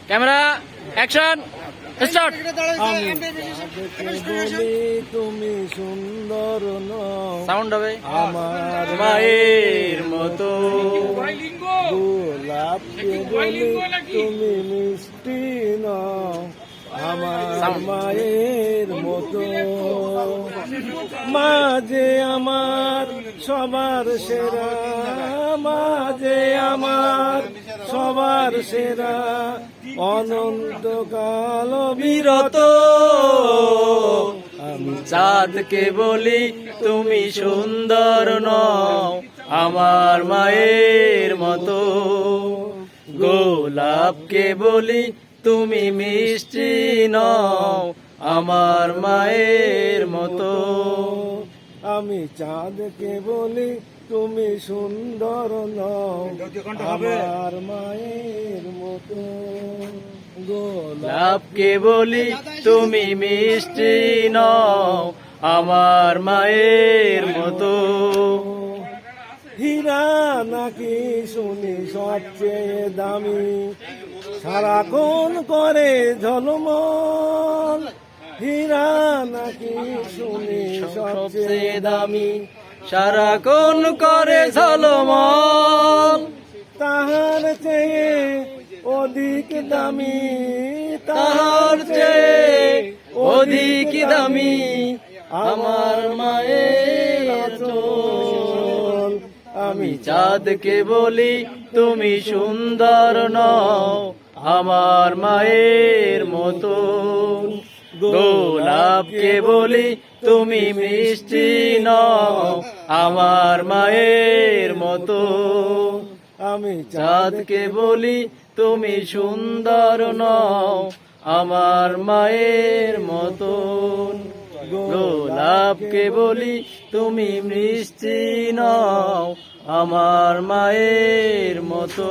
Camera action start. আমি বলি তুমি সুন্দর নও, সাউন্ড হবে। আমার মায়ের মতো গোলাপকে বলি তুমি মিষ্টি নও, আমার মায়ের মতো। মাঝে আমার সবার সেরা, মাঝে আমার সবার সেরা, অনন্তকাল বিরত। আমি চাঁদকে বলি তুমি সুন্দর নও, আমার মায়ের মতো। গোলাপকে বলি তুমি মিষ্টি নও, আমার মায়ের মতো। আমি চাঁদকে বলি তুমি সুন্দর নও, আমার মায়ের মতো। গোলাপকে বলি তুমি মিষ্টি নও, আমার মায়ের মতো। হীরা নাকি শুনি সবচেয়ে দামি, সারাক্ষণ করে ঝলমল। হীরা নাকি শুনি সবচেয়ে দামি, সারাক্ষণ করে ঝলমল। তাহার চেয়ে অধিক দামি, তাহার চেয়ে অধিক দামি, আমার মায়ের আঁচল। আমি চাঁদকে বলি তুমি সুন্দর নও, আমার মায়ের মতো। গোলাপকে বলি তুমি মিষ্টি নও, আমার মায়ের মতো। আমি চাঁদকে বলি তুমি সুন্দর নও, আমার মায়ের মতো। গোলাপকে বলি তুমি মিষ্টি নও, আমার মায়ের মতো।